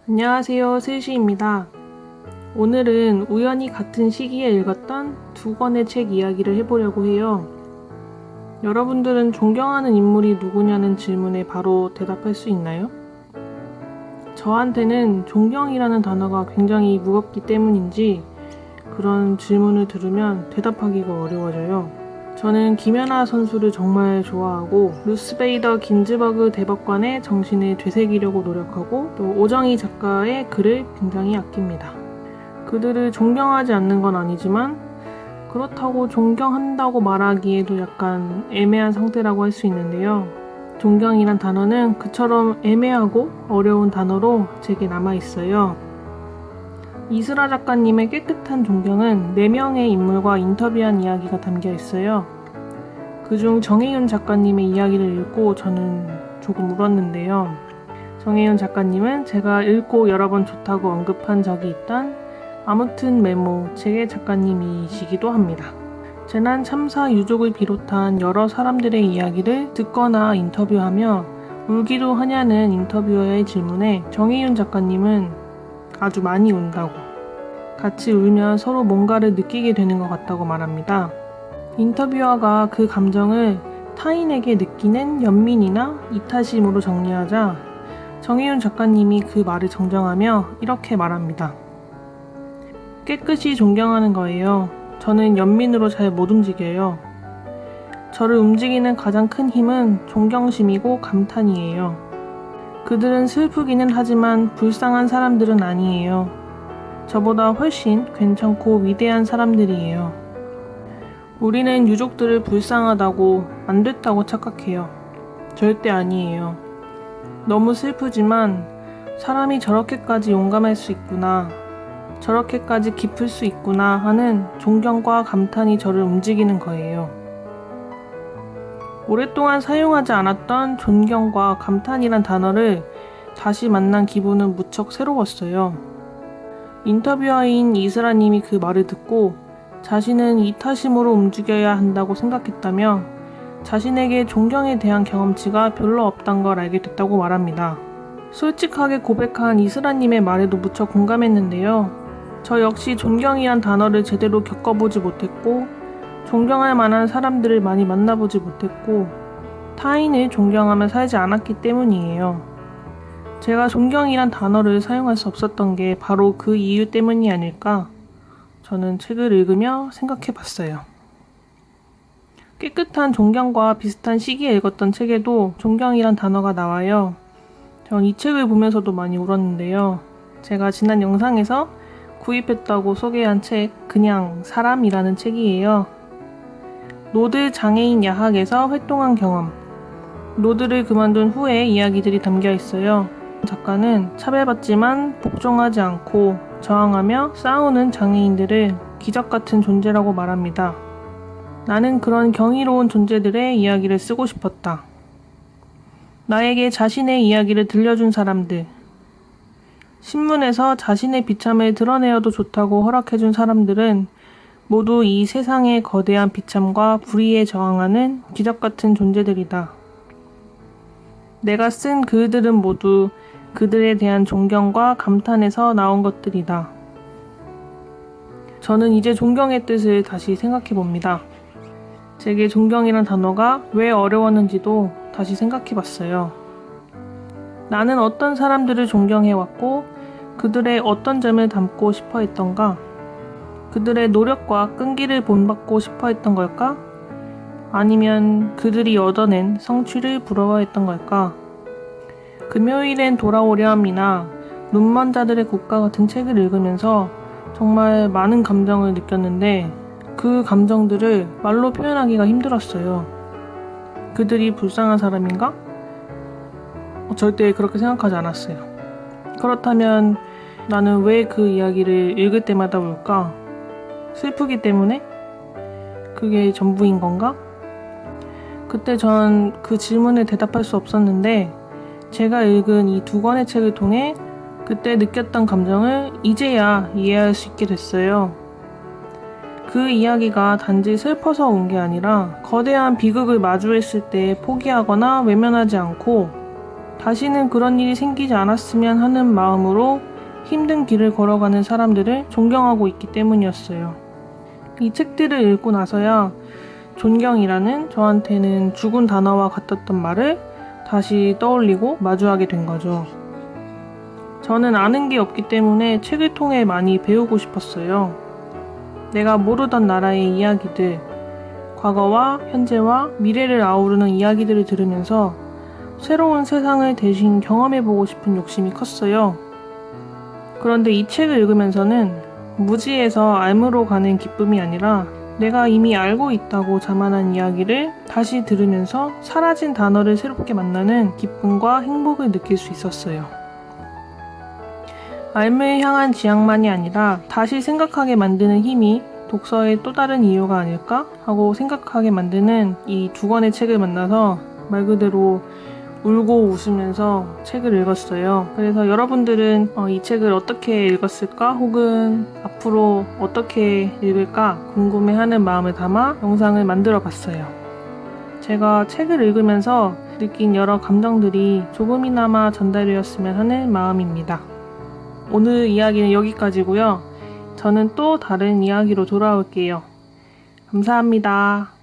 안녕하세요, 슬시입니다. 오늘은 우연히 같은 시기에 읽었던 두 권의 책 이야기를 해보려고 해요. 여러분들은 존경하는 인물이 누구냐는 질문에 바로 대답할 수 있나요? 저한테는 존경이라는 단어가 굉장히 무겁기 때문인지 그런 질문을 들으면 대답하기가 어려워져요. 저는 김연아 선수를 정말 좋아하고 루스 베이더 긴즈버그 대법관의 정신을 되새기려고 노력하고 또 오정희 작가의 글을 굉장히 아낍니다. 그들을 존경하지 않는 건 아니지만 그렇다고 존경한다고 말하기에도 약간 애매한 상태라고 할 수 있는데요. 존경이란 단어는 그처럼 애매하고 어려운 단어로 제게 남아있어요. 이슬아 작가님의 깨끗한 존경은 4명의 인물과 인터뷰한 이야기가 담겨 있어요. 그중 정혜윤 작가님의 이야기를 읽고 저는 조금 울었는데요. 정혜윤 작가님은 제가 읽고 여러 번 좋다고 언급한 적이 있던 아무튼 메모 책의 작가님이시기도 합니다. 재난 참사 유족을 비롯한 여러 사람들의 이야기를 듣거나 인터뷰하며 울기도 하냐는 인터뷰어의 질문에 정혜윤 작가님은 아주 많이 운다고, 같이 울면 서로 뭔가를 느끼게 되는 것 같다고 말합니다. 인터뷰어가 그 감정을 타인에게 느끼는 연민이나 이타심으로 정리하자 정혜윤 작가님이 그 말을 정정하며 이렇게 말합니다. 깨끗이 존경하는 거예요. 저는 연민으로 잘 못 움직여요. 저를 움직이는 가장 큰 힘은 존경심이고 감탄이에요. 그들은 슬프기는 하지만 불쌍한 사람들은 아니에요. 저보다 훨씬 괜찮고 위대한 사람들이에요. 우리는 유족들을 불쌍하다고 안 됐다고 착각해요. 절대 아니에요. 너무 슬프지만 사람이 저렇게까지 용감할 수 있구나, 저렇게까지 깊을 수 있구나 하는 존경과 감탄이 저를 움직이는 거예요. 오랫동안 사용하지 않았던 존경과 감탄이란 단어를 다시 만난 기분은 무척 새로웠어요. 인터뷰어인 이슬아님이 그 말을 듣고 자신은 이타심으로 움직여야 한다고 생각했다며 자신에게 존경에 대한 경험치가 별로 없단 걸 알게 됐다고 말합니다. 솔직하게 고백한 이슬아님의 말에도 무척 공감했는데요. 저 역시 존경이란 단어를 제대로 겪어보지 못했고 존경할 만한 사람들을 많이 만나보지 못했고 타인을 존경하며 살지 않았기 때문이에요. 제가 존경이란 단어를 사용할 수 없었던 게 바로 그 이유 때문이 아닐까 저는 책을 읽으며 생각해봤어요. 깨끗한 존경과 비슷한 시기에 읽었던 책에도 존경이란 단어가 나와요. 전 이 책을 보면서도 많이 울었는데요. 제가 지난 영상에서 구입했다고 소개한 책 그냥 사람이라는 책이에요. 노드 장애인 야학에서 활동한 경험, 노드를 그만둔 후의 이야기들이 담겨 있어요. 작가는 차별받지만 복종하지 않고 저항하며 싸우는 장애인들을 기적같은 존재라고 말합니다. 나는 그런 경이로운 존재들의 이야기를 쓰고 싶었다. 나에게 자신의 이야기를 들려준 사람들, 신문에서 자신의 비참을 드러내어도 좋다고 허락해준 사람들은 모두 이 세상의 거대한 비참과 불의에 저항하는 기적같은 존재들이다. 내가 쓴 글들은 모두 그들에 대한 존경과 감탄에서 나온 것들이다. 저는 이제 존경의 뜻을 다시 생각해봅니다. 제게 존경이란 단어가 왜 어려웠는지도 다시 생각해봤어요. 나는 어떤 사람들을 존경해왔고 그들의 어떤 점을 담고 싶어 했던가? 그들의 노력과 끈기를 본받고 싶어 했던 걸까? 아니면 그들이 얻어낸 성취를 부러워했던 걸까? 금요일엔 돌아오렴이나 눈먼 자들의 국가 같은 책을 읽으면서 정말 많은 감정을 느꼈는데 그 감정들을 말로 표현하기가 힘들었어요. 그들이 불쌍한 사람인가? 절대 그렇게 생각하지 않았어요. 그렇다면 나는 왜 그 이야기를 읽을 때마다 울까? 슬프기 때문에? 그게 전부인 건가? 그때 전 그 질문에 대답할 수 없었는데 제가 읽은 이 두 권의 책을 통해 그때 느꼈던 감정을 이제야 이해할 수 있게 됐어요. 그 이야기가 단지 슬퍼서 온 게 아니라 거대한 비극을 마주했을 때 포기하거나 외면하지 않고 다시는 그런 일이 생기지 않았으면 하는 마음으로 힘든 길을 걸어가는 사람들을 존경하고 있기 때문이었어요. 이 책들을 읽고 나서야 존경이라는 저한테는 죽은 단어와 같았던 말을 다시 떠올리고 마주하게 된 거죠. 저는 아는 게 없기 때문에 책을 통해 많이 배우고 싶었어요. 내가 모르던 나라의 이야기들, 과거와 현재와 미래를 아우르는 이야기들을 들으면서 새로운 세상을 대신 경험해보고 싶은 욕심이 컸어요. 그런데 이 책을 읽으면서는 무지에서 알무로 가는 기쁨이 아니라 내가 이미 알고 있다고 자만한 이야기를 다시 들으면서 사라진 단어를 새롭게 만나는 기쁨과 행복을 느낄 수 있었어요. 알무를 향한 지향만이 아니라 다시 생각하게 만드는 힘이 독서의 또 다른 이유가 아닐까 하고 생각하게 만드는 이 두 권의 책을 만나서 말 그대로 울고 웃으면서 책을 읽었어요. 그래서 여러분들은 이 책을 어떻게 읽었을까 혹은 앞으로 어떻게 읽을까 궁금해하는 마음을 담아 영상을 만들어 봤어요. 제가 책을 읽으면서 느낀 여러 감정들이 조금이나마 전달되었으면 하는 마음입니다. 오늘 이야기는 여기까지고요. 저는 또 다른 이야기로 돌아올게요. 감사합니다.